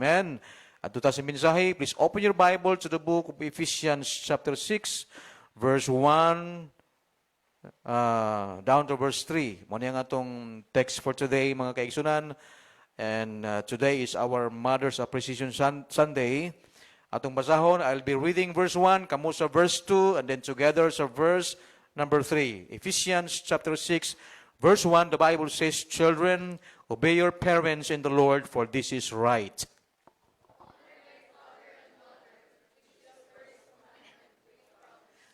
Amen. At ito sa mensahe, please open your Bible to the book of Ephesians chapter 6, verse 1 down to verse 3. Muna yung atong text for today, mga kaigsunan. And today is our Mother's Appreciation Sunday. Atong basahon, I'll be reading verse 1, kamo sa verse 2, and then together sa verse number 3. Ephesians chapter 6, verse 1, the Bible says, "Children, obey your parents in the Lord, for this is right."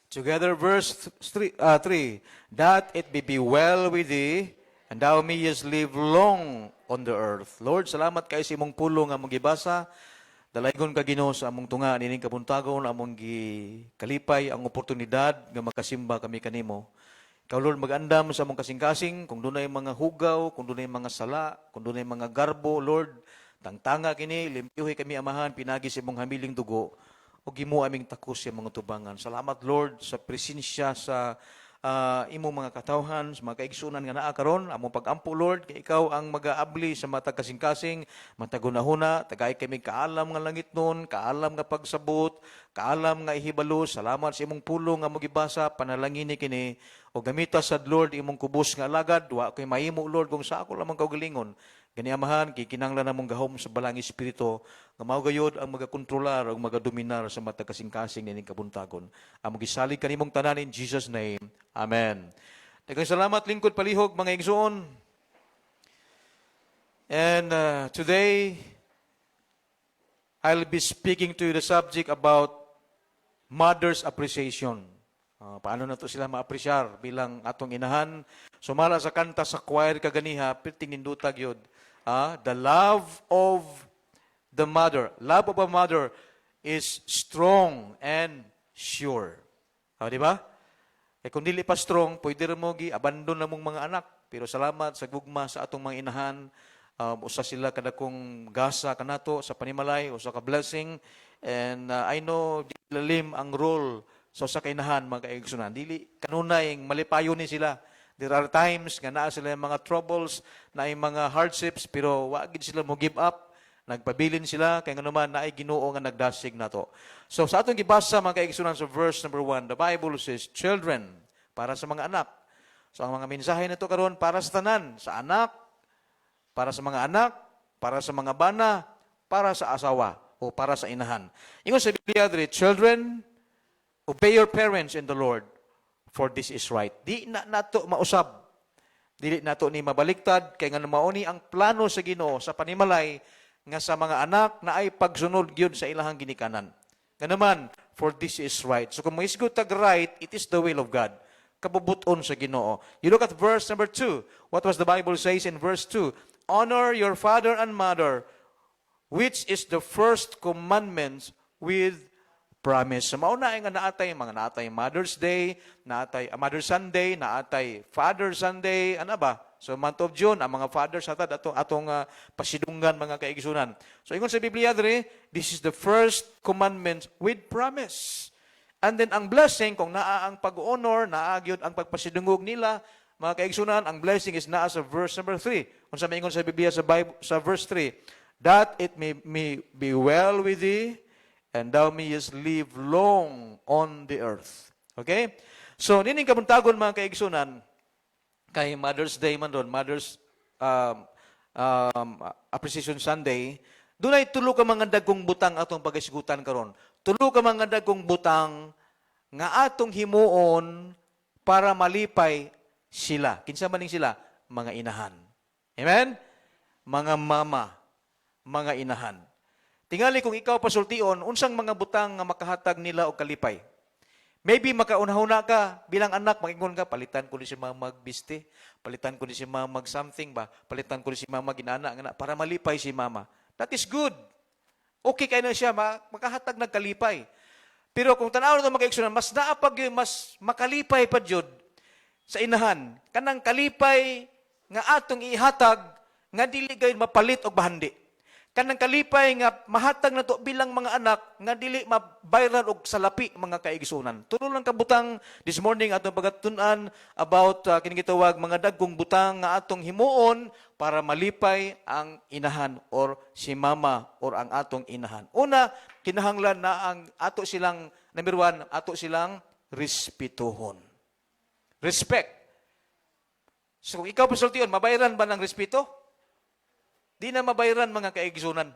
Together, verse 3, "That it may be well with thee, and thou mayest live long on the earth." Lord, salamat kayo sa imong pulong among gibasa. Dalaygon ka Ginoo sa among tunga nining kabuntagon, among gikalipay ang oportunidad nga makasimba kami kanimo. Ikaw, Lord, mag-andam sa among kasing-kasing, kung dunay mga hugaw, kung dunay mga sala, kung dunay mga garbo, Lord, tangtanga kini, limpyuhi kami amahan, pinagi sa imong hamiling dugo, o gimo aming takos sa mga tubangan. Salamat, Lord, sa presensya sa imong mga katawhan, sa mga kaigsunan nga naa karon. Among pag-ampo, Lord, kay ikaw ang mag-aabli sa mga kasing-kasing, matagunahuna, tagay kami kaalam nga langit nun, kaalam nga pagsabot, kaalam nga ihibalo. Salamat sa imong pulong nga mogibasa, panalangin kini, o gamita sa Lord imong kubos nga alagad, wa ko'y mahimo, Lord, kung sa ako lamang kaugalingon. Ganiamahan, kikinanglan namong gahom sa balang espiritu, nga maugayod ang magakontrolar o magadominar sa mata kasing-kasing nining kabuntagon. Among gisalig kanimong tanan in Jesus' name. Amen. Daghang salamat, lingkod palihog, mga igsoon. And today, I'll be speaking to you the subject about mother's appreciation. Paano na to sila ma-appreciar bilang atong inahan. Sumala sa kanta sa choir kaganiha, piting nindutag yun. The love of the mother. Love of a mother is strong and sure. Di ba? Kung dili pa strong, pwede rin mo abandon na mong mga anak. Pero salamat sa gugma sa atong mga inahan. Usa sila kada kong gasa kanato sa panimalay, usa ka blessing. And I know, di lalim ang role sa kainahan, mga kaigsunan. Dili kanunay malipayo ni sila. There are times nga naa sila yung mga troubles, na yung mga hardships, pero wagid sila mo give up. Nagpabilin sila, kaya nga naman naay Ginoo nga nagdasig na to. So sa atong gibasa, mga kaigsunan, sa verse number 1, the Bible says, "Children," para sa mga anak. So ang mga mensahe na to karon para sa tanan, sa anak, para sa mga anak, para sa mga bana, para sa asawa, o para sa inahan. Ingon sa Biblia, "Children, obey your parents in the Lord, for this is right." Di na nato mausab. Dili nato ni mabaliktad, kay nga mauni ang plano sa Ginoo sa panimalay, nga sa mga anak na ay pagsunod gyud sa ilahang ginikanan. Nga naman, for this is right. So kung maisgot tag right, it is the will of God. Kabubuton sa Ginoo. You look at verse number 2. What was the Bible says in verse 2? "Honor your father and mother, which is the first commandment with promise." So mauna nga naatay Mother's Day, naatay Mother's Sunday, naatay Father Sunday, ano ba? So month of June, ang mga fathers hatad atong pasidunggan, mga kaigsunan. So ingon sa Biblia diri, this is the first commandment with promise. And then ang blessing, kung naa ang pag-honor, naa gyud ang pagpasidungog nila, mga kaigsunan, ang blessing is naa sa verse number 3. Unsa may ingon sa Biblia sa Bible, sa verse 3, "That it may be well with thee, and thou mayest live long on the earth." Okay? So, nining kabuntagon, mga kaigsunan, kay Mother's Day man doon, Mother's Appreciation Sunday, doon ay tulo ka mga dagkong butang atong pag-isgutan karon. Tulo ka mga dagkong butang nga atong himuon para malipay sila. Kinsa maning sila? Mga inahan. Amen? Mga mama, mga inahan. Tingali kung ikaw pasultion, unsang mga butang nga makahatag nila og kalipay? Maybe makaunahuna ka bilang anak, magingon ka, palitan ko ni si mama magbiste, palitan ko ni si mama mag-something ba, palitan ko ni si mama ginana nga para malipay si mama. That is good. Okay kayo na siya, makahatag nagkalipay. Pero kung tanaw na mag-aksyonan, mas naapag yun, mas makalipay pa jud sa inahan. Kanang kalipay nga atong ihatag, nga dili gayon mapalit og bahandi. kanang kalipay nga mahatag na to bilang mga anak nga dili mabayran og salapi mga kaigsunan. Tulo lang kabutang this morning atong pagatun-an about kining gitawag mga dagkong butang nga atong himuon para malipay ang inahan or si mama or ang atong inahan. Una, kinahanglan na ang ato silang number 1, ato silang respetuhon. Respect. So kung ikaw pasultiyon, mabayran ba ng respeto? Di na mabayaran mga kaigsunan.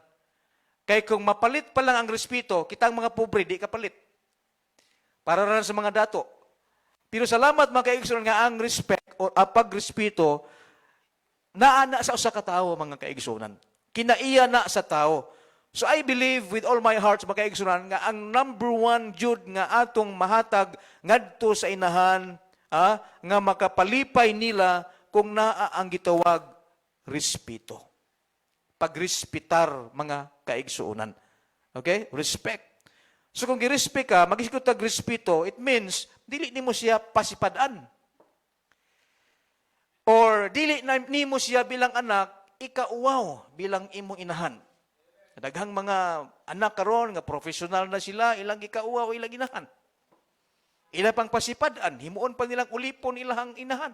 Kaya kung mapalit pa lang ang respeto, kitang mga pobre, di kapalit. Para rin sa mga dato. Pero salamat mga kaigsunan nga ang respect o pagrespeto naana sa usa ka tawo mga kaigsunan. Kinaiya na sa tao. So I believe with all my heart mga kaigsunan nga ang number 1 jud nga atong mahatag ngadto sa inahan nga makapalipay nila kung naa ang gitawag respeto. Pagrespitar mga kaigsuunan. Okay? Respect. So kung girespect ka, mag-isikot tag respeto, it means, dili nimo siya pasipadaan. Or dili nimo siya bilang anak, ikauwaw bilang imong inahan. Daghang mga anak karon nga professional na sila, ilang ikauwaw, ilang inahan. Ila pang pasipadaan, himuon pa nilang ulipon ilang inahan.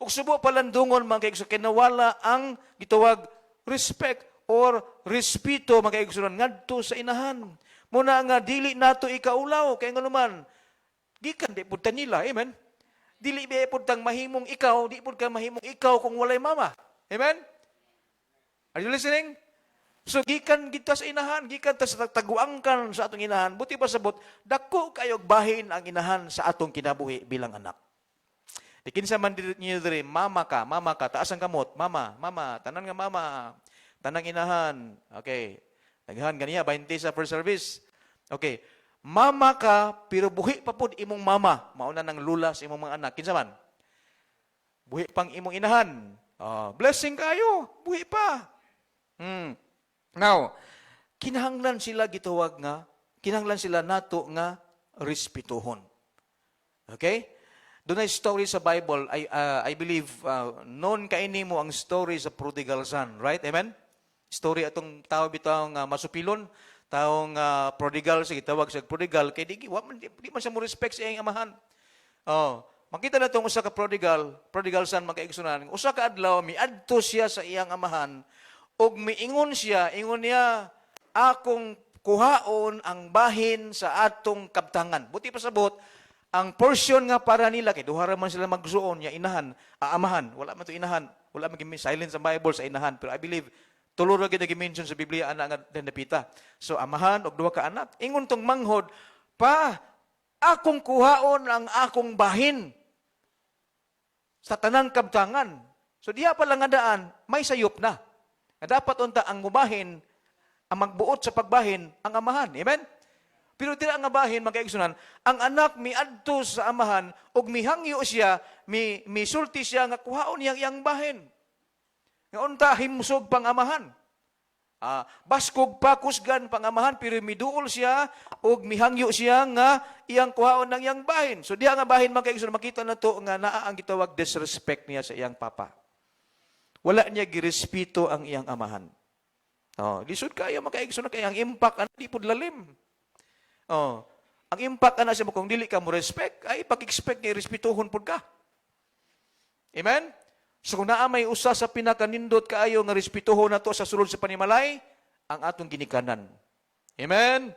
Ug subo palandungon mga kaigsuunan, kinawala ang gitawag respect or respeto mga kaigsunan ngadto sa inahan. Muna nga dili nato ikaulaw kay nganuman gikan di pud ta nila, amen. Dili ba pud tang mahimong ikaw, di pud ka mahimong ikaw kung walay mama. Amen. Are you listening? So gikan kita sa inahan, gikan ta sa taguangkan sa atong inahan. Buti pa sabot dako kayog bahin ang inahan sa atong kinabuhi bilang anak. Di kinsa man niyo diri, mama ka, taas ang kamot, mama, tanan nga mama, tanang inahan. Okay. Naghan ganiya 20 sa first service. Okay. Mama ka pero buhi pa pud imong mama, mauna nang lula sa imong mga anak. Kinsa man? Buhi pang imong inahan. Blessing kayo, buhi pa. Now, kinahanglan sila gitawag nga, kinahanglan sila nato nga respetuhon. Okay? Doon ay story sa Bible, I believe, known kaini mo ang story sa prodigal son, right? Amen? Story atong tao bitawng masupilon, taong prodigal, sige tawag sa prodigal, kay di man siya mo respect sa iyang amahan. Makita na itong usa ka prodigal son magkaigsunan, usa ka adlaw, miadto siya sa iyang amahan, ug miingon siya, ingon niya, akong kuhaon ang bahin sa atong kabtangan. Buti pa sabot, ang portion nga para nila, kay duha man sila magsuon, ya inahan, amahan, wala man to inahan, wala man silent sa Bible sa inahan, pero I believe, tulo ra gyud gi-mention sa Biblia ana nga napita. So amahan og duha ka anak, ingon tong manghod, pa, akong kuhaon ang akong bahin sa tanang kabtangan. So diha pa lang nga daan, may sayop na. Nga dapat unta ang mubahin, ang magbuot sa pagbahin, ang amahan. Amen? Pero dira nga bahin, magkaigsunan, ang anak miadto sa amahan, ug mihangyo siya, misulti siya, nga kuhaon niyang iyang bahin. Nga unta, himsog pang amahan. Baskog pa, kusgan pang amahan, pero miduol siya, ug mihangyo siya, nga iyang kuhaon ng iyang bahin. So diya nga bahin, magkaigsunan, makita na to, nga naa ang gitawag disrespect niya sa iyang papa. Wala niya girespeto ang iyang amahan. Lisod kayo, magkaigsunan, kaya ang impact, di pud lalim. Ang impact ana sa mo kung dili ka mo respect, ay pag-expect nga respetuhon pud ka. Amen? So kung naa may usa sa pinakanindot kaayo nga respetuhon nato sa sulod sa panimalay, ang atong ginikanan. Amen?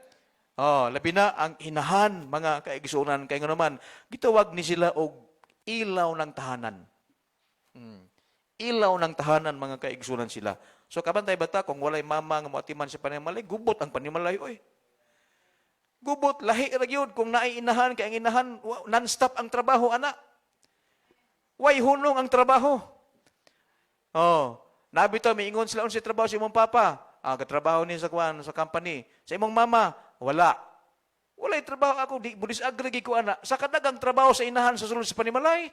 Labi na ang inahan mga kaigsunan kay nganuman gitawag ni sila og ilaw ng tahanan. Ilaw ng tahanan mga kaigsunan sila. So kabantay bata kung walay mama nga moatiman sa panimalay, gubot ang panimalay oy. Gubot, lahi ra gyud kung naay inahan, kay ang inahan, non-stop ang trabaho, anak. Way hunong ang trabaho. Nabito, may ingon sila sa trabaho sa imong papa. Katrabaho ni sa company. Sa imong mama, wala. Walay trabaho ako, di disagree ko, anak. Sa kadagang trabaho sa inahan sa sulod sa panimalay,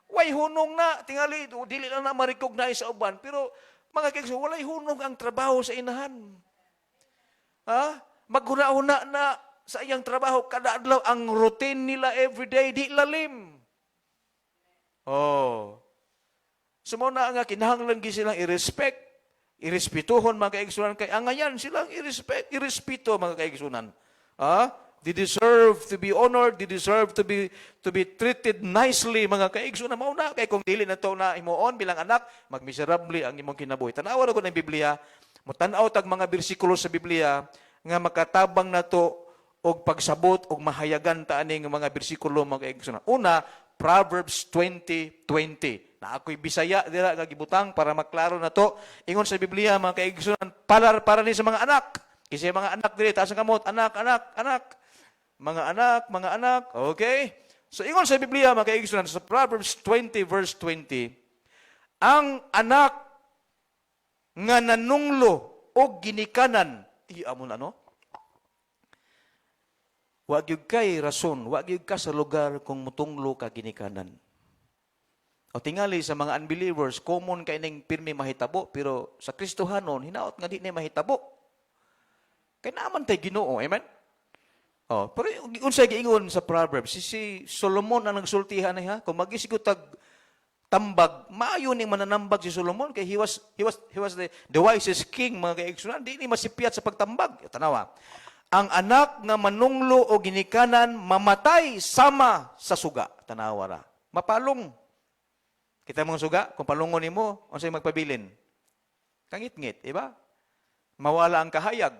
way hunong na, tingali, dili lang na ma-recognize sa uban. Pero, mga kaibigan, walay hunong ang trabaho sa inahan. Maghuna-huna na sa iyang trabaho, kada adlaw ang routine nila everyday, di lalim. Sumuna nga kinahanglan gi silang i-respect Irespetuhon mga kaigsunan kay angayan silang irespeto mga kaigsunan. They deserve to be honored, they deserve to be treated nicely mga kaigsunan. Mao na kay kung dili na to na himuon bilang anak, magmiserable ang imong kinabuhi. Tanawa ko ng Biblia, mutanaw tag mga bersikulo sa Biblia nga makatabang na to og pagsabot og mahayagan ta aning mga bersikulo mga kaigsunan. Una, Proverbs 20:20. Na ako'y Bisaya dira nga gibutang para maklaro na to. Ingon sa Biblia mga kaigsunan, para ni sa mga anak. Kasi mga anak diri taas ang kamot, anak. Mga anak, okay? So ingon sa Biblia mga kaigsunan sa Proverbs 20 verse 20, ang anak nga nanunglo o ginikanan, iamon ano? Wa gyud kay rason, wa gyud ka sa lugar kung mutunglo ka ginikanan. O tingali sa mga unbelievers, common kay ning pirmi mahitabo, pero sa Kristohanon hinaot nga di ni mahitabo. Kay naman tay Ginoo, amen? Pero unsay giingon sa Proverbs, si Solomon ang nagsultihan niya, kung magisigot tag tambag, maayo ning mananambag si Solomon kay he was the wisest king mga kaigsunan, di ni masipyat sa pagtambag. Tanawa. Ang anak nga manunglo o ginikanan mamatay sama sa suga. Tanawa ra. Mapalong. Kita mga suga, kung palungon nimo, unsay magpabilin? Kangit-ngit, iba? Mawala ang kahayag.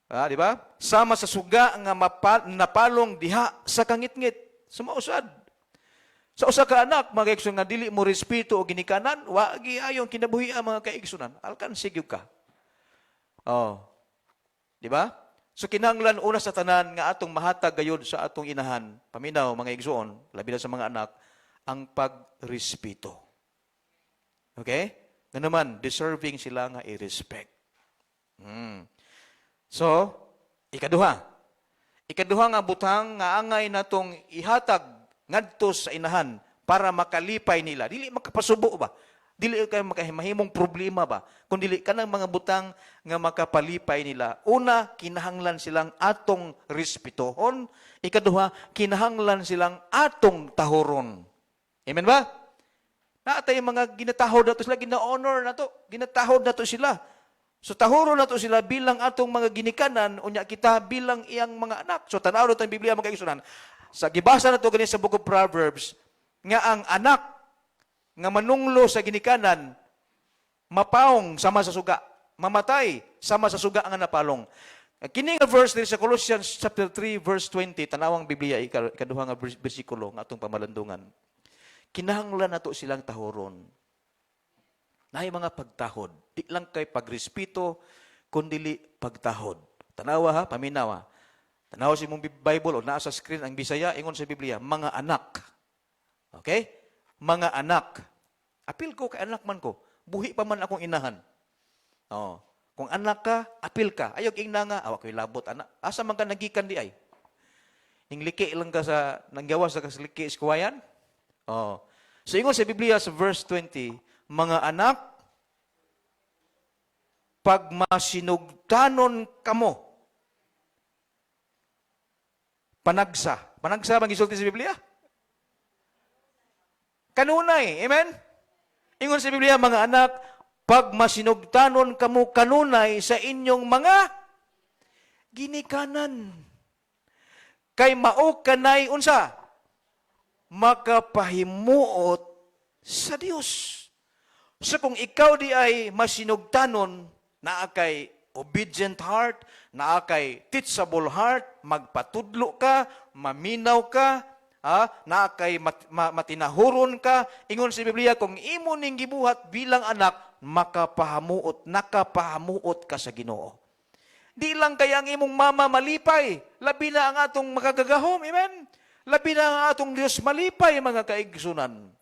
Di ba? Sama sa suga nga napalong diha sa kangit-ngit. Sumausad. Sa usa ka anak, mga kaigsunan nga dili mo respeto o ginikanan, wa gi ayon kinabuhi ang mga kaigsunan. Alkan sigyo ka. Di ba? So kinahanglan una sa tanan nga atong mahatag gayud sa atong inahan, paminaw mga igsoon, labi na sa mga anak, ang pagrespeto. Okay? Na naman, deserving sila nga i-respect. So, ikaduha nga butang nga angay natong ihatag ngadto sa inahan para makalipay nila. Dili makapasubo ba? Dili kayo makahimahimong problema ba? Kung dili ka ng mga butang nga makapalipay nila. Una, kinahanglan silang atong respetohon. Ikaduha, kinahanglan silang atong tahoron. Amen ba? Naatay mga ginatahod na to sila, gina-honor na to. Ginatahod na to sila. So tahoron na to sila bilang atong mga ginikanan, unya kita bilang iyang mga anak. So tanaw na ang Biblia mga kaigsunan. Sa gibasa na to ganyan sa Book of Proverbs, nga ang anak nga manunglo sa ginikanan, mapaong sama sa suga, mamatay sama sa suga ang napalong. Kini nga verse diri sa Colossians chapter 3 verse 20, tanawang Biblia ikaduha nga bersikulo nga atong pamalandungan. Kinahanglan nato silang tahoron. Naay mga pagtahod, di lang kay pagrespeto kundi pagtahod. Tanawa ha, paminawa. Tanawa si mong Bible o naa sa screen ang Bisaya ingon sa Biblia, mga anak. Okay? Mga anak. Apil ko kay anak man ko. Buhi pa man akong inahan. Kung anak ka, apil ka. Ayaw ing nga, awak ko'y labot anak. Asa man ka nagikan di ay? Ning liki lang ka sa nanggawas sa kasliki iskuwayan? So ingon sa Biblia sa verse 20, mga anak, pag masinugdanon kamo, panagsa. Panagsa bang isulti sa Biblia? Kanunay. Amen? Ingon sa Biblia, mga anak, pag masinugdanon kamo kanunay sa inyong mga ginikanan. Kay mao kanay unsa? Makapahimuot sa Dios. So kung ikaw di ay masinugdanon, naa kay obedient heart, naa kay teachable heart, magpatudlo ka, maminaw ka, na kay matinahuron ka, ingon sa Biblia, kung imo ning gibuhat bilang anak, nakapahamuot ka sa Ginoo. Di lang kay ang imong mama malipay, labi na ang atong makagagahom, amen? Labi na ang atong Dios malipay, mga kaigsunan.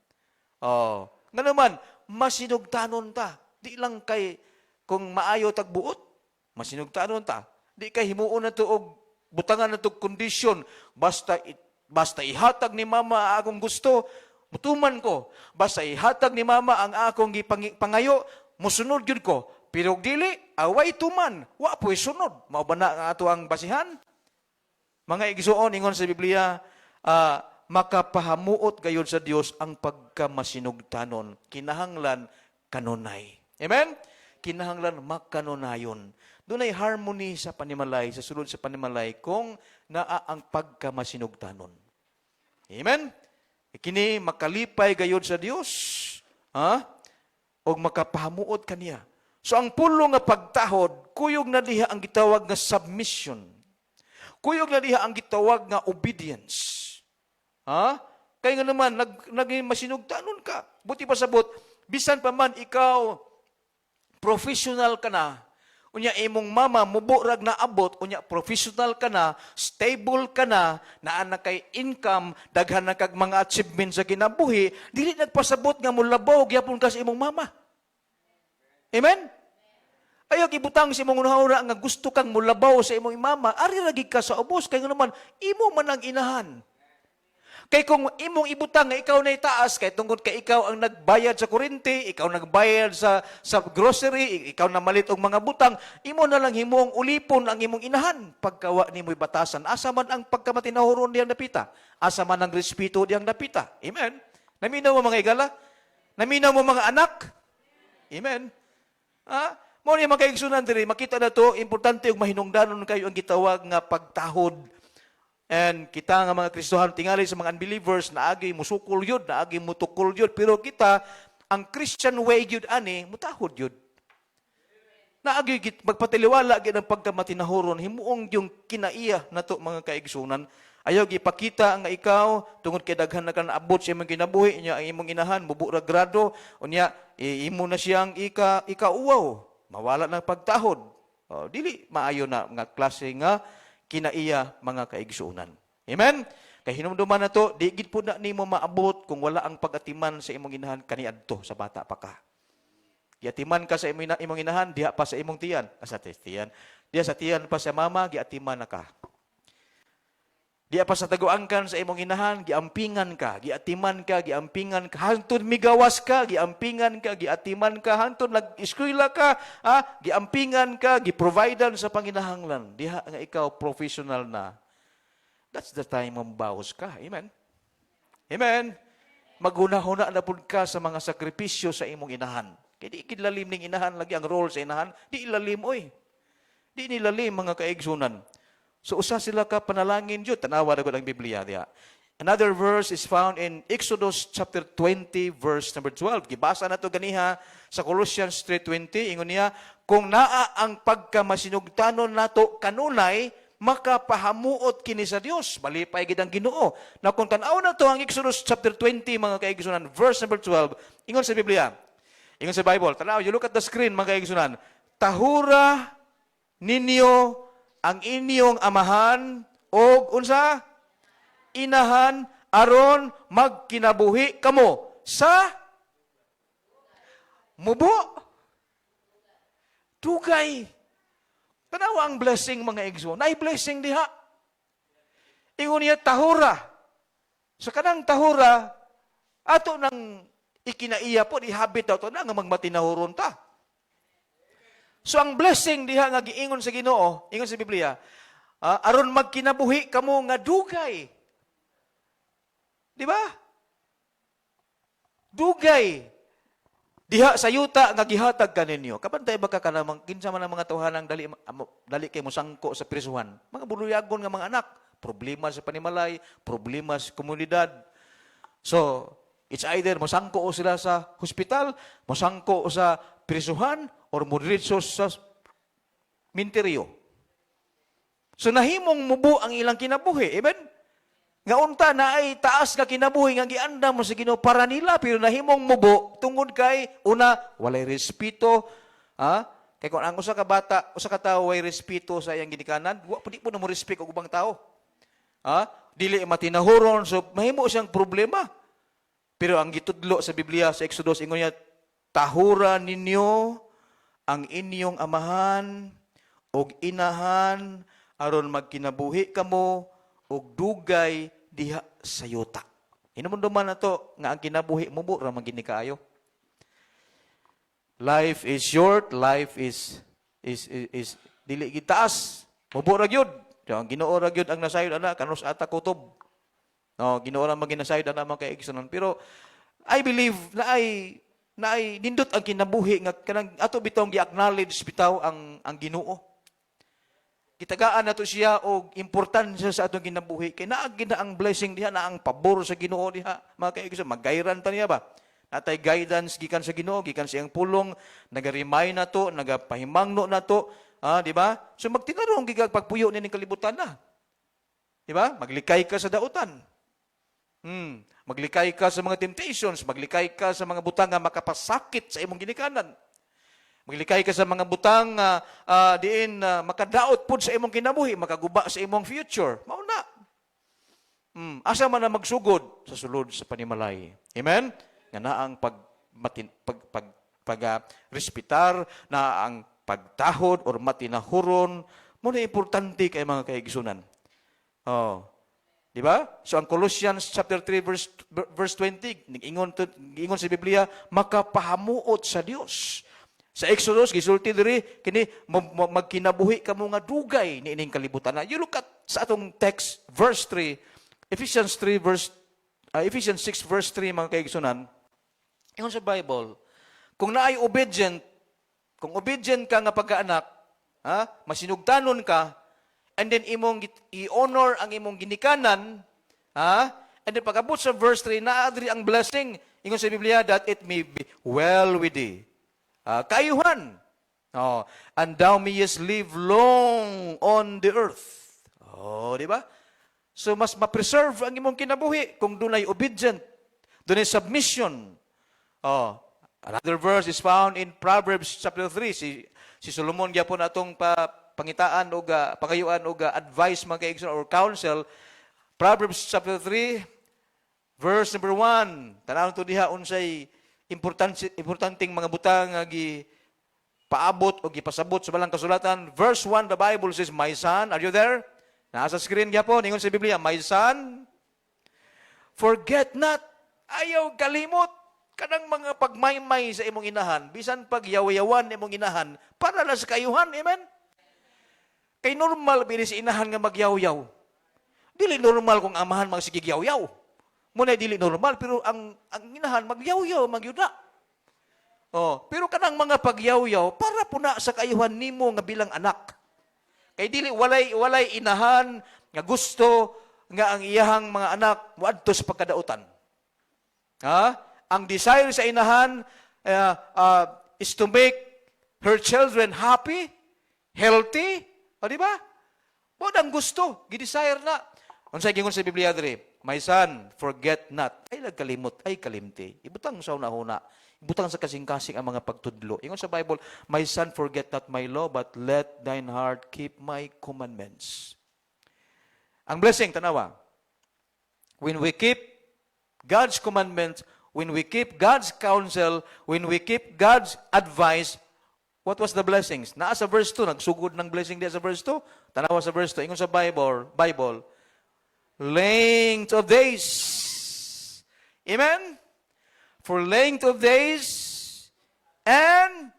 Nga naman, masinugtanon ta. Di lang kay, kung maayo tagbuot, masinugtanon ta. Di kay himuon na to og butangan na to kondisyon, basta ihatag ni mama akong gusto, mutuman ko. Basta ihatag ni mama ang akong pangayo, musunod yun ko. Pero dili, away tuman, wa po'y sunod. Mao ba na ang ato ang basihan? Mga igsuon, ingon sa Biblia, makapahamuot gayon sa Dios ang pagkamasinugtanon. Kinahanglan kanunay. Amen? Kinahanglan makanunayon. Doon ay harmony sa panimalay, sa sulod sa panimalay, kung naa ang pagkamasinugtanon. Amen? Kini makalipay gayod sa Dios, ha? O makapahamuot kaniya. So ang pulo nga pagtahod, kuyog na diha ang gitawag nga submission. Kuyog na diha ang gitawag nga obedience. Ha? Kaya nga naman, naging masinugtanon ka. Buti pa sabot, bisan pa man ikaw, professional ka na, unya imong mama muburag na abot, unya professional ka na, stable ka na, naa kay income, daghan na kag mga achievements sa kinabuhi, dili nagpasabot nga mulabaw gyapon ka sa imong mama. Amen? Ayaw ibutang sa imong unahura nga gusto kang mulabaw sa imong mama, ari lagi ka sa ubos, kay nga naman imo man ang inahan. Kay kung imong ibutang nga ikaw na itaas, kay tungkol kay ikaw ang nagbayad sa kuryente, ikaw nagbayad sa grocery, ikaw na malit og mga butang, imo na lang himong ulipon ang imong inahan pagkawa nimo'y batasan. Asa man ang pagkamatinahuron diyang napita? Asa man ang respeto diyang napita? Amen? Naminaw mo mga igala? Naminaw mo mga anak? Amen? Ha? Mo ni mga kaigsunan diri, makita na to, importante og mahinungdanon kayo ang gitawag nga pagtahod. And kita nga mga Kristohan, tingali sa mga unbelievers, naagi musukol yun, naagi mutukol yun. Pero kita, ang Christian way yun, ani, mutahod yun. Naagi magpatiliwala gid ang pagkamatinahuron, himuong yung kinaiya na to mga kaigsunan. Ayaw ipakita nga ikaw, tungod kay daghan na ka naabot sa imong kinabuhi, niya ang imong inahan, mubura grado, unya, imo na siyang ikauwaw, mawala ng pagtahod. Dili, maayo na nga klase nga, kinaiya mga kaigsuunan. Amen? Kay hinumduman na to, di gid po na nimo maabot kung wala ang pagatiman sa imong inahan kaniadto sa bata pa ka. Giatiman ka sa imong inahan, diha pa sa imong tiyan. Sa tiyan. Diha sa tiyan pa sa mama, giatiman na ka. Diha pa sa taguangkan sa imong inahan, giampingan ka, giatiman ka, giampingan ka, hantod migawas ka, giampingan ka, giatiman ka, hantod nag-eskwela ka, giampingan ka, giprovidean sa panginahanglan. Diha nga ikaw professional na. That's the time mambawas ka. Amen? Amen? Maghuna-huna na pud ka sa mga sakripisyo sa imong inahan. Kaya di kilalim ning inahan, lagi ang role sa inahan, di ilalim, oy. Di nilalim mga kaigsunan. So usa sila ka panalangin jud, tanawa ra gud ang Biblia diha. Another verse is found in Exodus chapter 20 verse number 12. Gibasa nato ganiha sa Colossians 3:20, ingon niya, kung naa ang pagkamasinugtanon nato kanunay, makapahamuot kini sa Dios. Malipay gid ang Ginoo. Na kung tan-aw nato ang Exodus chapter 20 mga kaigsunan, verse number 12, ingon sa Biblia. Ingon sa Bible, tanaw, you look at the screen mga kaigsunan. Tahura ninyo ang inyong amahan o unsa inahan aron magkinabuhi kamo sa mubo dugay. Tanawa ang blessing mga igsoon. Nay blessing diha. Ingon niya tahura. Sa kanang tahura ato nang ikinaiya po ihabit daw to na nga magmatinahuron ta. So ang blessing diha nga giingon sa Ginoo, ingon sa Biblia, aron magkinabuhi kamo nga dugay. Di ba? Dugay. Diha sa yuta nga gihatag kaninyo. Kabantay ba ka kanang kinsa man ang mga tawhanang dali kay mosangko sa prisuhan? Mga buluyagon nga mga anak, problema sa panimalay, problema sa komunidad. So, it's either mosangko sila sa hospital, mosangko sa prisuhan, or modiretso sa minteryo. So nahimong mubo ang ilang kinabuhi. Amen? Nga unta na ay taas ka kinabuhi nga gianda mo sa Ginoo para nila, pero nahimong mubo tungod kay una walay respeto, kay kung ang usa ka bata, usa ka tawo way respeto sa iyang ginikanan, wa pud mo na mo respect og ubang tawo. Dili matinahuron, so mahimo siyang problema. Pero ang gitudlo sa Biblia sa Exodus ingon niya, tahura ninyo ang inyong amahan og inahan aron magkinabuhi kamo og dugay diha sa yuta. Hinumduman na to nga ang kinabuhi mubo ra man gini kaayo. Life is short, life is dili gitaas. Mubo ra gyud. Ang Ginoo ra gyud ang nasayod ana kanus ata kutob. No, Ginoo ra man ginasayod ana man kay igsunon. Pero I believe na ay na ay nindot ang kinabuhi nga kanang ato bitaw gi-acknowledge bitaw ang Ginoo. Gitagaan nato siya og importansya sa atong kinabuhi kay naa gid ang blessing diha, na ang pabor sa Ginoo diha. Mga kaibigan, magayran pa niya ba? Natay guidance gikan sa Ginoo, gikan sa iyang pulong, naga-remind nato, nagapahimangno nato, di ba? So magtinarong gigag pagpuyo ni ning kalibutan na. Di ba? Maglikay ka sa dautan. Maglikay ka sa mga temptations, maglikay ka sa mga butang nga makapasakit sa imong ginikanan. Maglikay ka sa mga butang diin makadaot pud sa imong kinabuhi, makaguba sa imong future. Mao na. Asa man na magsugod sa sulod sa panimalay. Amen? Nga na ang respetar, na ang pagtahod or matinahuron, mo na importante kay mga kaigsunan. Oh. Di ba? So ang Colossians chapter 3 verse 20, ingon sa Biblia, makapahamuot sa Dios. Sa Exodus gisulti diri kini magkinabuhi kamo nga dugay ni ining kalibutan. You look at sa atong text verse 3, Ephesians 6 verse 3 mga kaigsunan. Ingon sa Bible, kung naay obedient, kung obedient ka nga pagkaanak, masinugtanon ka, and then imong i-honor ang imong ginikanan, and then pag-abot sa verse 3, naadri ang blessing, ingon sa Biblia, that it may be well with thee. Kaayuhan. And thou mayest live long on the earth. Di ba? So, mas ma-preserve ang imong kinabuhi kung dunay obedient, dunay submission. Another verse is found in Proverbs chapter 3. Si Solomon gyapon atong pangitaan o pagayuan o advice mga kaigsoon or counsel. Proverbs chapter 3, verse number 1. Tanawon to diha unsay importanteng mga butang nga paabot o gipasabot sa balang kasulatan. Verse 1, the Bible says, my son, are you there? Nasa screen gyapon, ingon sa Biblia, my son, forget not, ayaw kalimot, kanang mga pagmaymay sa imong inahan, bisan pagyaw-yawan imong inahan, para lang sa kayuhan, amen? Kay normal, bilis inahan nga magyaw-yaw. Dili normal kung amahan magsigigyaw-yaw. Muna dili normal, pero ang inahan, magyaw-yaw, magyuda. Pero kanang mga pagyaw-yaw, para puna sa kayuhan nimo nga bilang anak. Kay dili, walay inahan nga gusto nga ang iyahang mga anak muadto sa pagkadautan. Ang desire sa inahan is to make her children happy, healthy, di ba? Mo ang gusto, gidesire na. Unsay gingon sa Biblia diri? My son, forget not. Ay nagkalimot, ay kalimti. Ibutang sa una-una. Ibutang sa kasing-kasing ang mga pagtudlo. Ingon sa Bible, my son, forget not my law, but let thine heart keep my commandments. Ang blessing, tanawa. When we keep God's commandments, when we keep God's counsel, when we keep God's advice, what was the blessings? Naa sa verse 2, nagsugod ng blessing diya sa verse 2. Tanawa sa verse 2. Ingon sa Bible, length of days. Amen? For length of days and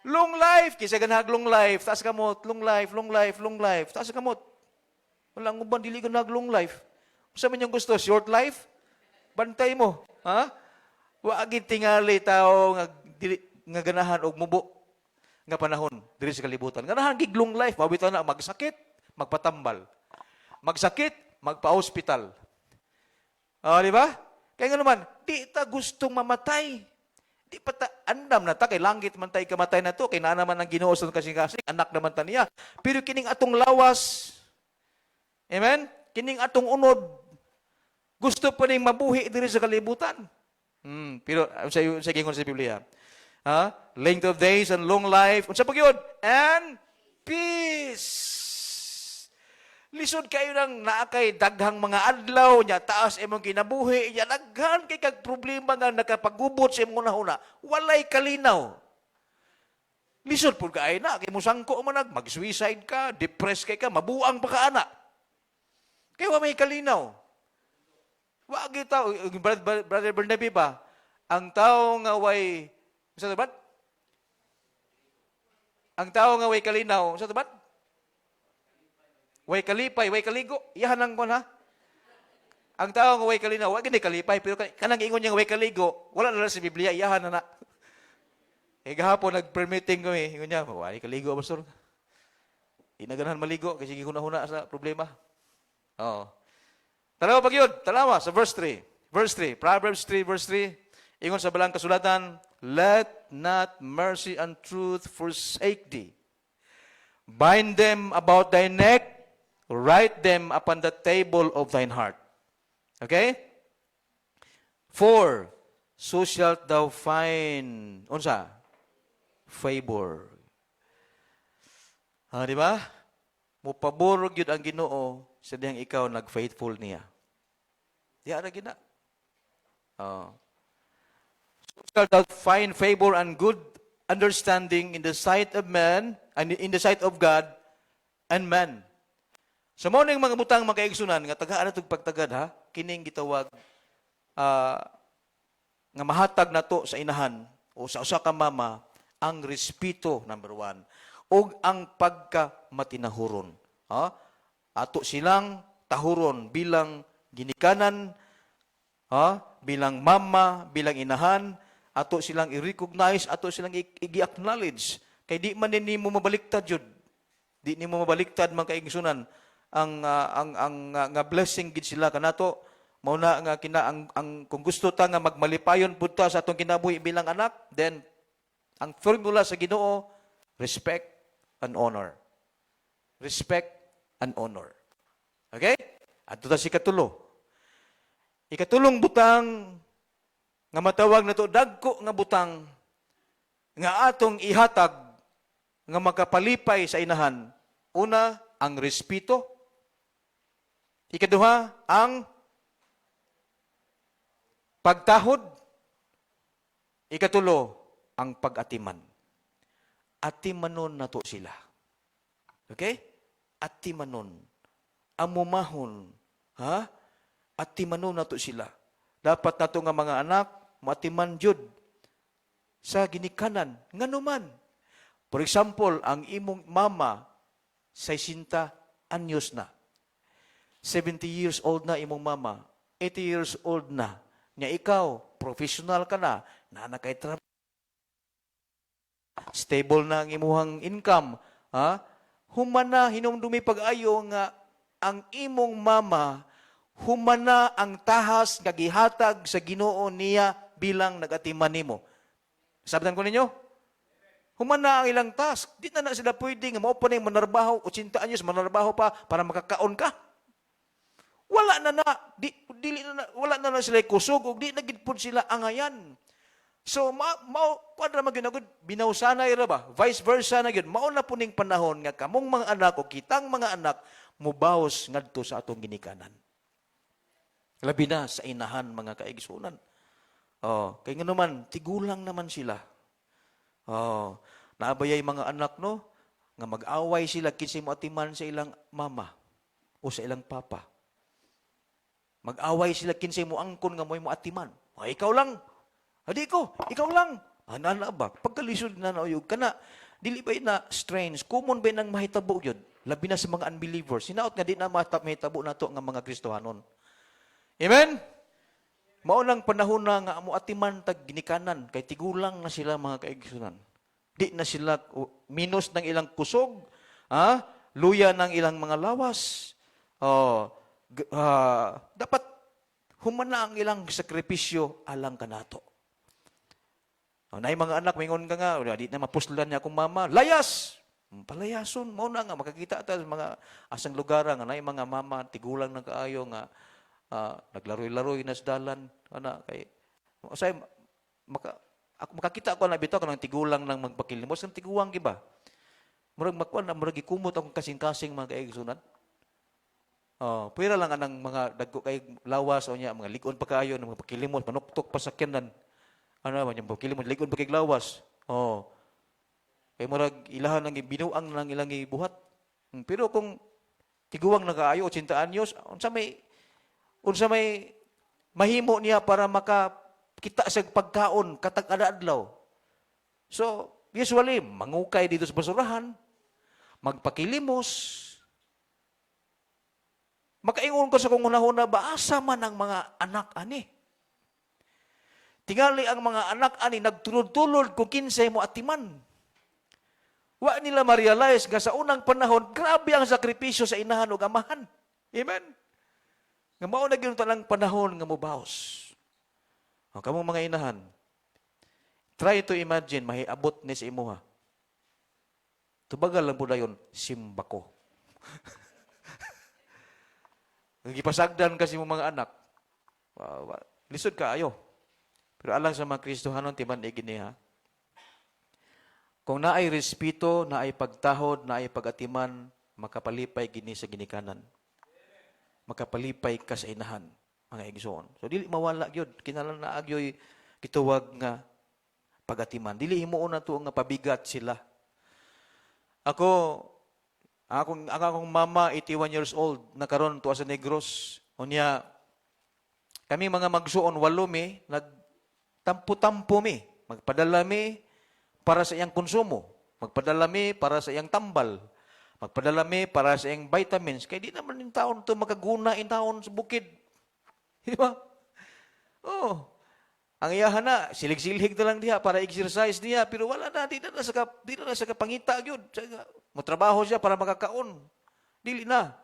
long life. Kisa ganhag long life. Taas kamot, long life, long life, long life. Taas kamot. Walang uban, dili ganhag long life. Sabi niyang gusto, short life? Bantay mo. Waagid tingali tao nga ganahan og mubo nga panahon diri sa kalibutan. Ganahan gig long life, mabitaw na magsakit, magpatambal. Magsakit, magpa-hospital. Di ba? Kaya nga naman, di ta gustong mamatay. Di pa ta, andam na ta, kay langit man tayo kamatay na to, kay na naman ang Ginoo sa kasing-kasing, anak naman ta niya. Pero kining atong lawas, amen? Kining atong unod, gusto pa rin mabuhi diri sa kalibutan. Pero, sa gingon sa Biblia, length of days and long life, unsa pa gyud? And peace. Lisod kayo ng naakay daghang mga adlaw niya, taas imong kinabuhi, niya daghan kay kag problema nga nakapagubot sa imong nahuna, walay kalinaw. Lisod pud kaay na, kay musangko man mag-suicide ka, depressed kay ka, mabuang pa ka ana. Kay wa may kalinaw. Wa kita, Brother Bernabe ba, ang tao nga way, sa tabat? Ang tao nga way kalinaw, sa tabat? Way kalipay, way kaligo. Iyahan lang ko na. Ang tao nga way kalinaw, wag gani kalipay, pero kanang ingon niya way kaligo, wala na lang sa Biblia, iyahan na na. Eh gahapon nag-permitting kami, ingon niya, wala kaligo, pastor. Di na ganahan maligo, kasi huna-huna sa problema. Oo. Tanawa pag yun, tanawa sa verse 3. Verse 3, Proverbs 3, verse 3, ingon sa balang kasulatan, let not mercy and truth forsake thee. Bind them about thy neck, write them upon the table of thine heart. Okay? 4, so shalt thou find, unsa? Favor. Di ba? Mupaborog yun ang Ginoo sa diyang ikaw nag-faithful niya. Di ara gina. So shalt thou find favor and good understanding in the sight of man and in the sight of God and man. Sa mo ning mga butang makaigsunan nga tagaan natog pagtagad ha, kining gitawag nga mahatag nato sa inahan o sa usa ka mama ang respeto number 1 ug ang pagkamatinahuron. Ato silang tahuron bilang ginikanan, bilang mama, bilang inahan, ato silang i-recognize, ato silang i-acknowledge. Kay di man din mo mabaliktad yun. Di ni mo mabaliktad man kaigsunan ang blessing gid sila kanato. Mao na nga kung gusto ta nga magmalipayon pud ta sa atong kinabuhi bilang anak, then ang formula sa Ginoo, respect and honor. Respect and honor. Okay? Adto ta si katulo. Ikatulong butang nga matawag nato dagko nga butang nga atong ihatag nga makapalipay sa inahan. Una, ang respeto. Ikaduha, ang pagtahod. Ikatulo, ang pag-atiman. Atimanon nato sila. Okay? Atimanon. Amumahon. Ha? Atimanon nato sila. Dapat nato nga mga anak, matiman jud sa ginikanan. Nganuman. For example, ang imong mama, 60 anyos na. 70 years old na imong mama. 80 years old na. Nya ikaw, professional ka na nakay trabaho. Stable na ang imuhang income. Humana, hinumdumi pag-ayo nga ang imong mama, humana ang tahas nga gihatag sa Ginoo niya bilang nagatiman nimo. Sabdan ko ninyo? Humana ang ilang task. Di na sila pwede nga mao pa ning manarbaho, 80 anyos manarbaho pa para makakaon ka. Wala na wala na sila kusog ug di na gid pud sila angayan. So kuadra magyud binawsanay ra ba? Vice versa na gyud. Mao na po ning panahon nga kamong mga anak o kitang mga anak mubaws ngadto sa atong ginikanan. Labi na sa inahan mga kaigsunan. Kay nga naman tigulang naman sila. Naabayay mga anak no nga mag-away sila kinsa mo atiman sa ilang mama o sa ilang papa. Mag-away sila kinsa mo angkon nga mo atiman. Ikaw lang. Adi ko, ikaw lang. Nana ba? Pagkalisod na nauyog ka na. Dili ba na strange? Common ba nang mahitabo yun? Labi na sa mga unbelievers. Sinaot nga di na mahitabo na to nga mga Kristohanon. Amen? Maunang panahon na nga mo atiman tag ginikanan. Kay tigulang na sila mga kaigsunan. Di na sila minus ng ilang kusog. Luya ng ilang mga lawas. Dapat humana ang ilang sakripisyo alang kanato. Naay mga anak, mingon ka nga, di na mapuslan niya akong mama. Layas! Palayason, mao na nga, makakita ta sa mga asang lugar nga, naay mga mama, tigulang ng kaayo nga, naglaroy-laroy na sa dalan. Say, makakita ko na bitaw ka ng tigulang ng magpakilimos, ang tiguang giba. Murag ikumot akong kasing-kasing mga kaigsunan. Pwera lang anang mga dagko kay lawas o niya, mga ligon pa kaayo, mga pakilimos, manuktok pa sa kyanan. Ano naman yung pakilimos, ligon pa kay lawas. Kay murag ilahan ng binuang ng ilang ibuhat. Pero kung tiguang na kaayo, 80 anyos, unsa may mahimo niya para makakita sa pagkaon, katag adlaw. So, usually, mangukay dito sa basurahan, magpakilimos, Makaingon ko sa kong hunahuna ba asa man ang mga anak ani? Tingali ang mga anak ani nagtulod-tulod kung kinsay mo atiman. Wa nila ma-realize nga sa unang panahon grabe ang sakripisyo sa inahan ug amahan. Amen. Nga mao na gyud tanang panahon nga mobaos. O kamo mga inahan, try to imagine mahiabot ni sa imuha. Tubagal lang po dayon, simba ko. Gipasagdan kasi mo mga anak. Lisod ka ayo. Pero alang sa mga Kristohanon timan igini ha. Kung naay respeto, naay pagtahod, naay pagatiman, makapalipay gini sa ginikanan. Makapalipay ka sa inahan, mga igsoon. So dili mawala gyud kinahanglan na agyoy gituwag nga pagatiman. Dili himuon na to nga pabigat sila. Akong mama, 81 years old, nakaroon to sa Negros. Unya, kami mga magsuon, 8 mi, nagtampo-tampo mi. Magpadala mi para sa iyang konsumo. Magpadala mi para sa iyang tambal. Magpadala mi para sa iyang vitamins. Kaya di naman yung taon to makaguna in taon sa bukid. Di ba? Oh. Ang iyahan na, silig-silig na lang diha para exercise niya, pero wala na, di na sa kapangita yun. Matrabaho siya para makakaon. Dili na.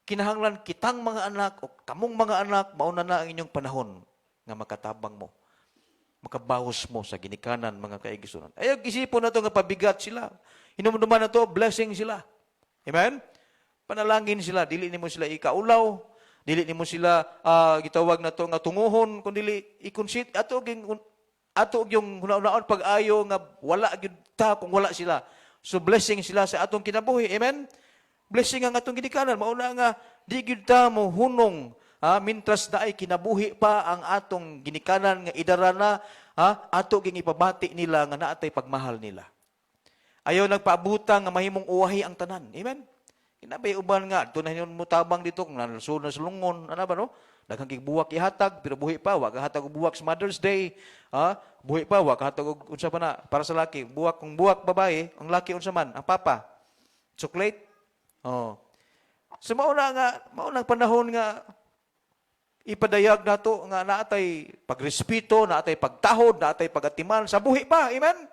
Kinahanglan kitang mga anak o kamong mga anak, mauna na ang inyong panahon nga makatabang mo. Makabawas mo sa ginikanan mga kaigisunan. Ayaw isipon na ito nga pabigat sila. Hinumduman na ito, blessing sila. Amen? Panalangin sila, dili nimo sila ikaulaw, dili nimo sila gitawag na to nga tunguhon kundi i-consider ato yung hunaon pag-ayo nga wala gyud ta kung wala sila. So blessing sila sa atong kinabuhi. Amen. Blessing ang atong ginikanan mauna nga di gyud ta mo hunong mintras na ay kinabuhi pa ang atong ginikanan nga idarana ato ging ipabati nila nga naatay pagmahal nila. Ayaw nagpaabutang nga mahimong uwahi ang tanan. Amen. Kinabay uban nga, ito na mo tabang dito, kung nanasunod na sulungon, ano ba no? Daghang buwak ihatag, pero buhi pa, wag hatag og buwak sa Mother's Day. Buhi pa, wag hatag og unsa pa na, para sa laki. Buwak, kung buwak babae, ang laki unsa man, ang papa. Chocolate. Oh. So maunang panahon nga, ipadayag nato nga naatay pagrespeto, naatay pagtahod, naatay pagatiman, sa buhi pa, amen?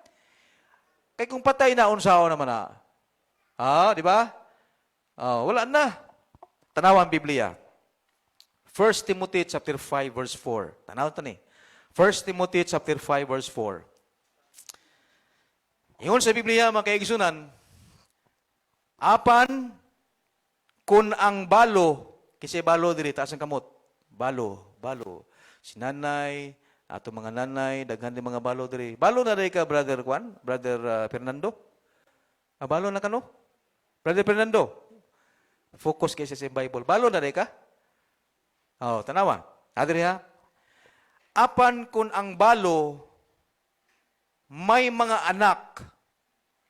Kay kung patay na, unsaon naman na. Di ba? Wala na. Tanaw ang Biblia. 1 Timothy chapter 5 verse 4. Tanaw ito ni. 1 Timothy chapter 5 verse 4. Ingon sa Biblia mga kaigsunan, apan kun ang balo, kasi balo diri taas ang kamot. Balo. Si nanay, ato mga nanay, daghan di mga balo diri. Balo na diri ka brother Juan, brother Fernando? Balo na kano? Brother Fernando? Focus kayo sa Bible. Balo na rin ka? Tanawa. Adri ha? Apan kun ang balo may mga anak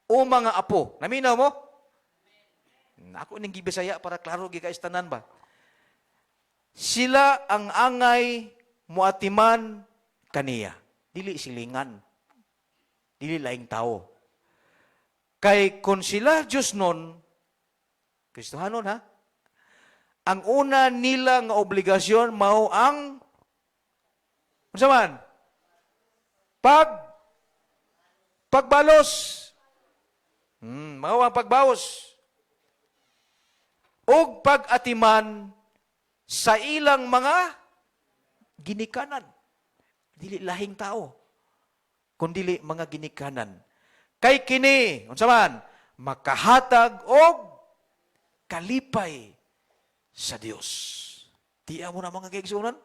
o mga apo. Naminaw mo? Ako ning gibisaya para klaro gikaistanan ba? Sila ang angay muatiman kaniya. Dili silingan. Dili laing tao. Kay kun sila Diyos nun, Kristohanon ha? Ang una nila nga obligasyon mao ang unsa man? Pagbalos. Mao ang pagbawas. Og pag-atiman sa ilang mga ginikanan. Dili lahing tao, kundi mga ginikanan. Kay kini, unsa man? Makahatag og kalipay sa Dios. Tiya mo na mga kaigsunan?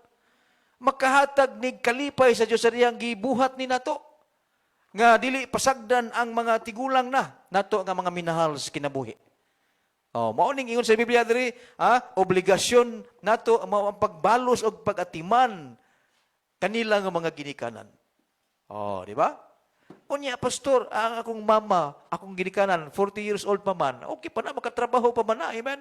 Makahatag ni kalipay sa Dios sa diyang gibuhat ni nato. Nga dili pasagdan ang mga tigulang na nato nga mga minahal sa kinabuhi. Mao ning ingon sa Biblia diri, obligasyon nato mao ang pagbalos og pag-atiman kanila nga mga ginikanan. Di ba? Unya, pastor, ang akong mama, akong ginikanan, 40 years old pa man, okay pa na, makatrabaho pa man na, amen?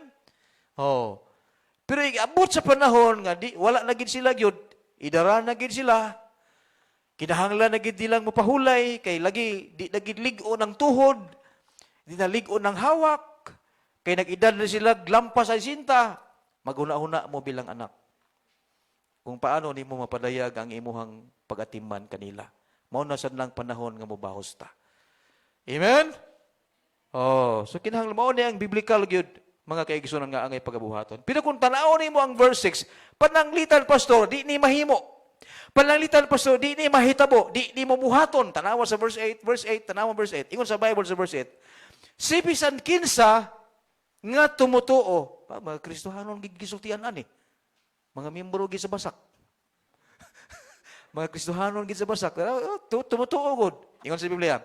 Pero abot sa panahon nga, wala na gid sila gyud, idara na gid sila, kinahanglan na gid nilang mapahulay, kay di na gid ligo ng tuhod, di na ligo ng hawak, kay nag-edad na sila glampas sa sinta, Maguna-una mo bilang anak. Kung paano nimo mapadayag ang imuhang pag-atiman kanila. Mao na sad lang panahon nga mobahos ta. Amen? Oh, so kinahanglan mao ni ang biblical gyud mga kaigsunan nga angay pagabuhaton. Pero kung tan-aw nimo ang verse 6, pananglitan pastor, di ni mahimo. Pananglitan pastor, di ni mahitabo, di ni mo buhaton. Tanawa sa verse 8, tanawa verse 8. Ingon sa Bible sa verse 8. Si bisan kinsa nga tumutuo, mga Kristohanon gigisultian ani. Mga miyembro gid sa basak. Mga Kristohanon gid sa basak. Tumutuo gud. Ingon sa Biblia.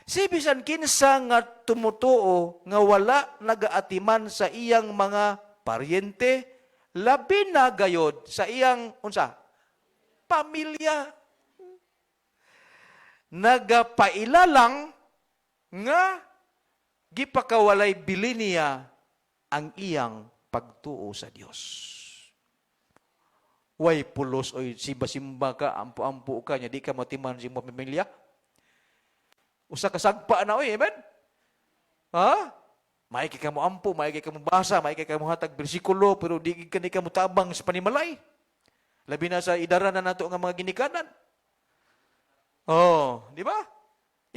Si bisan kinsa nga tumutuo nga wala nagaatiman sa iyang mga paryente, labi na gayod sa iyang unsa? Pamilya. Nagapailalang nga gipakawalay bili niya ang iyang pagtuo sa Dios. Way pulos oy simba-simba ka, ampo-ampo ka nya di ka matiman sa imong pamilya. Usa ka sagpa na oy, amen. Ha? May kay kamo ampo, may kay kamo basa, may kay kamo hatag bersikulo pero di ka ni kamo tabang sa panimalay. Labi na sa idara na nato nga mga ginikanan. Oh, di ba?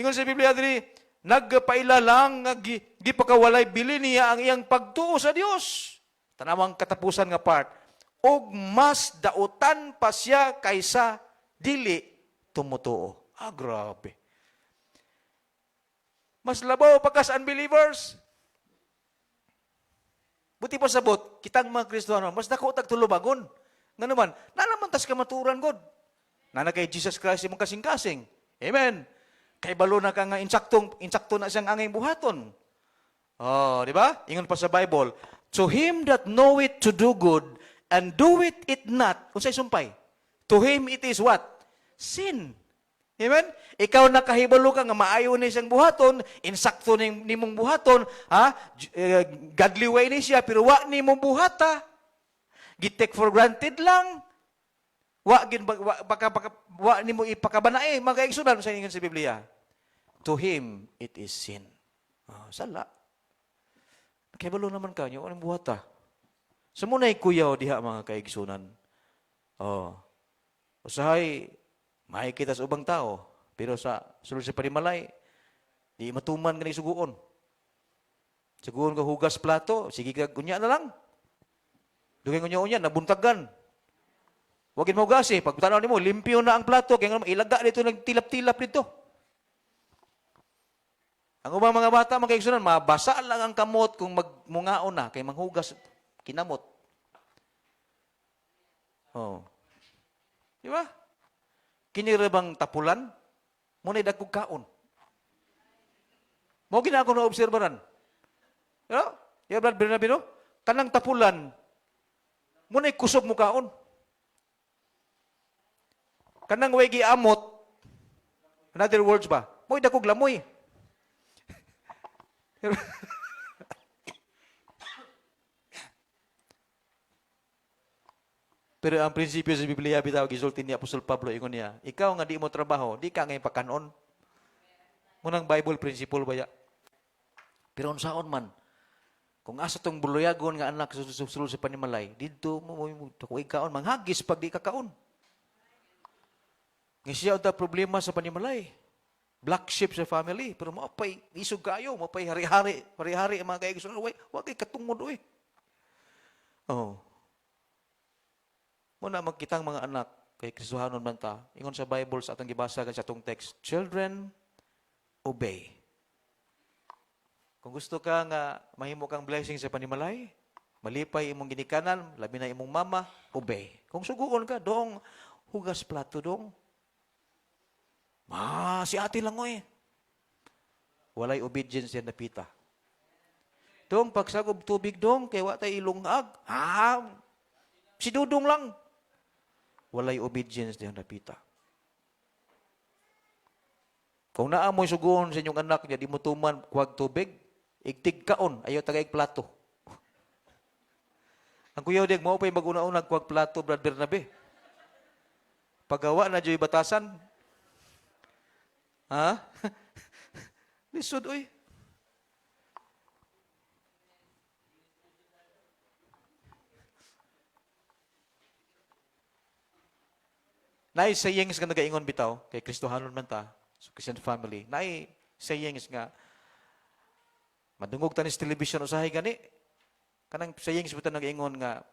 Ingon sa Biblia diri, nagpailalang nga gipakawalay bili niya ang iyang pagtuo sa Dios. Tanawang katapusan nga part. Og mas dautan pa siya kaysa dili tumutuo. Ah, grabe. Mas labaw pa ka sa unbelievers. Buti pa sabot, kitang mga Kristiyano, mas dako tag tulubagon. Nga naman, nanaman tas kamaturan God. Nana kay Jesus Christ imong kasing-kasing. Amen. Kay balo na ka nga insakto na siyang angay buhaton. Oh, di ba? Ingon pa sa Bible, to him that knoweth to do good and doeth it not, unsay sumpay? To him it is what? Sin. Amen? Ikaw nakahibalo ka nga maayo ni siyang buhaton, insakto nimong buhaton, ha? Godly way ni siya, pero wa nimong buhata. Gitek for granted lang. Wa nimo ipakabanae, mga kaigsunan sa ingon sa Biblia. To him it is sin. Oh, sala. Nakahibalo naman ka, yung anong buhata? Sumunay kuyaw diha mga kaigsunan. Oh. Usahay, makikita sa ubang tao, pero sa sulod sa panimalay, di matuman ka na isuguon. Suguon ka hugas plato, sige ka kunya na lang. Dugay kunya-unya, nabuntagan. Wagin mo hugas eh, pag tanaw ni mo, limpyo na ang plato, kaya nga ilaga dito, nagtilap-tilap dito. Ang ubang mga bata, mga kaigsunan, mabasa lang ang kamot kung magmungaon na, kay manghugas kinamot. Oh. Di ba? Kinirabang tapulan, muna'y dagkog kaon. Mo gina ako na obserbaran. You know? Yeah, Brad Bernabino? Kanang tapulan, muna'y kusog mo kaon. Kanang way giamot, in other words ba, mo'y dagkog lamoy. Pero ang prinsipyo sa Biblia, bitaw, gisulti ni Apostol Pablo, ingon niya, ikaw nga di mo trabaho, di ka ngayon pagkanon. Munang Bible principle ba ya? Pero unsaon man, kung asa tong buluyagon nga anak sulod sa panimalay, dito mo ikaon, manghagis pag di kakaon. Nga siya ang problema sa panimalay. Black sheep sa family, pero mapay isog kayo, mapay hari-hari ang mga kaigsunan, wag kay katungod oy. Oh. Muna magkitang mga anak kay Kristohanon man ta. Ingon sa Bible sa atong gibasa sa atong text, children, obey. Kung gusto ka nga mahimo kang blessing sa panimalay, malipay imong ginikanan, labi na imong mama, obey. Kung suguon ka, dong hugas plato dong. Si ate lang oy. Walay obedience yan napita. Dong pagsagob tubig dong kay wa tay ilungag. Si Dudong lang. Walay obedience diyan napita. Kung naamoy suguon sa inyong anak niya, di mo tuman kuwag tubig, igtig kaon, ayaw tagaig plato. Ang kuyaw dig, mo pa yung mag-una-unag kuwag plato, Brad Bernabe. Pagawa na dyo'y batasan. Ha? Lisod, oy. Naay sayings nga nagaingon bitaw kay Kristohanon man ta, so Christian family. Naay sayings nga madungog ta ni sa television usahay gani. Kanang sayings bitaw nagaingon nga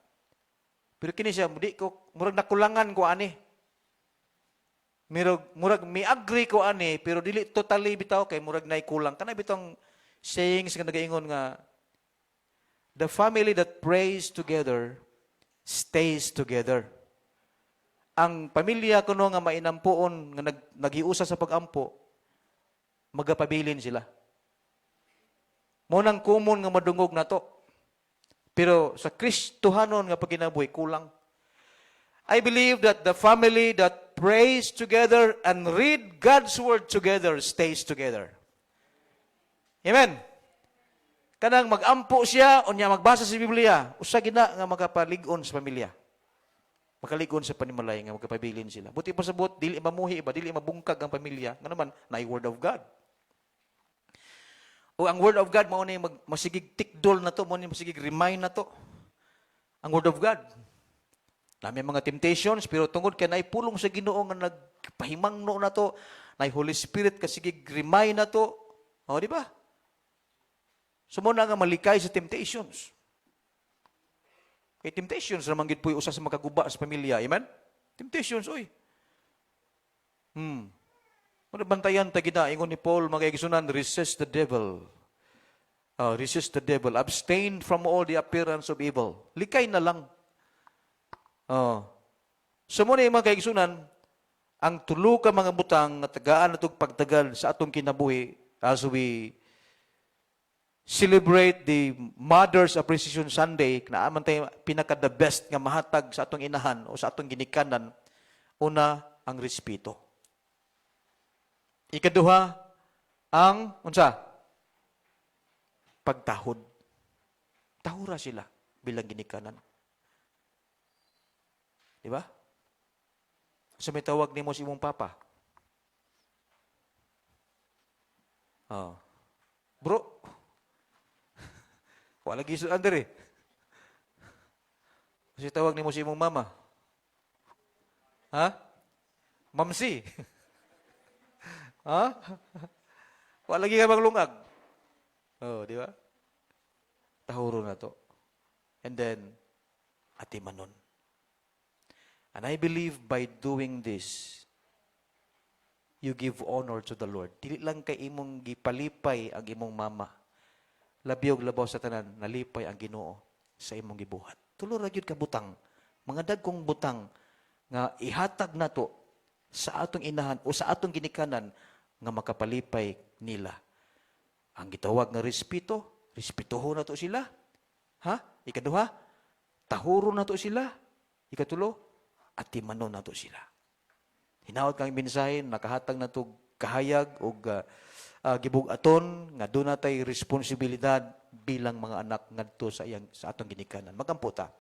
pero kini siya di ko murag nakulangan ko ani. Murag mi agree ko ani pero dili totally bitaw kay murag nay kulang. Kana bitong sayings nga nagaingon nga the family that prays together stays together. Ang pamilya kuno nga mainampuon nga nagiusa sa pagampo, magapabilin sila. Mo nang common nga madungog nato. Pero sa Kristohanon nga pagkinabuhi kulang. I believe that the family that prays together and read God's word together stays together. Amen. Kanang magampo siya unya magbasa sa Biblia, usa gina nga magapalig-on sa pamilya. Makaligon sa panimalay nga magkapabilin sila. Buti pa sa buot, dili mamuhi ba, dili mabungkag ang pamilya. Nga naman, na word of God. O ang word of God, mao na yung masigig tikdol na to, mao na yung masigig remind na to. Ang word of God. Na may mga temptations, pero tungod kay naipulong sa Ginoo nga nagpahimangno na to, na Holy Spirit kasigig remind na to. O, di ba? So, mo na nga malikay sa temptations. Kay temptations naman gid puy usa sa makaguba sa pamilya. Amen? Temptations, oy. Ano bantayan ta gina ingon ni Paul mga igsunan, resist the devil. Resist the devil. Abstain from all the appearance of evil. Likay na lang. So mo ni mga kaigsunan, ang tulo ka mga butang nga tagaan natong pagtagal sa atong kinabuhi as we celebrate the Mother's Appreciation Sunday, na aman tayo pinaka-the best nga mahatag sa atong inahan o sa atong ginikanan. Una, ang respeto. Ikaduha, ang, unsa? Pagtahod. Tahura sila bilang ginikanan. Di ba? So may tawag ni mo si imong papa. Bro, wala giso under eh. Kasi tawag ni mo si imong mama. Ha? Mamsi. Ha? Wala lagi ka maglungag. Di ba? Tahuro na to. And then, atimanon. And I believe by doing this, you give honor to the Lord. Dili lang kay imong gipalipay ang imong mama. Labiyog labaw sa tanan, nalipay ang Ginoo sa imong gibuhat. Tulo ra gyud ka butang, mga dagkong butang nga ihatag nato sa atong inahan o sa atong ginikanan nga makapalipay nila. Ang gitawag nga respeto, respetuho nato sila. Ha? Ikaduha, tahuro nato sila. Ikatulo, atimanon nato sila. Hinawat kang mensahe, nakahatag nato kahayag o gibug-aton nga doon natay responsibilidad bilang mga anak ngadto sa atong ginikanan. Magampo ta.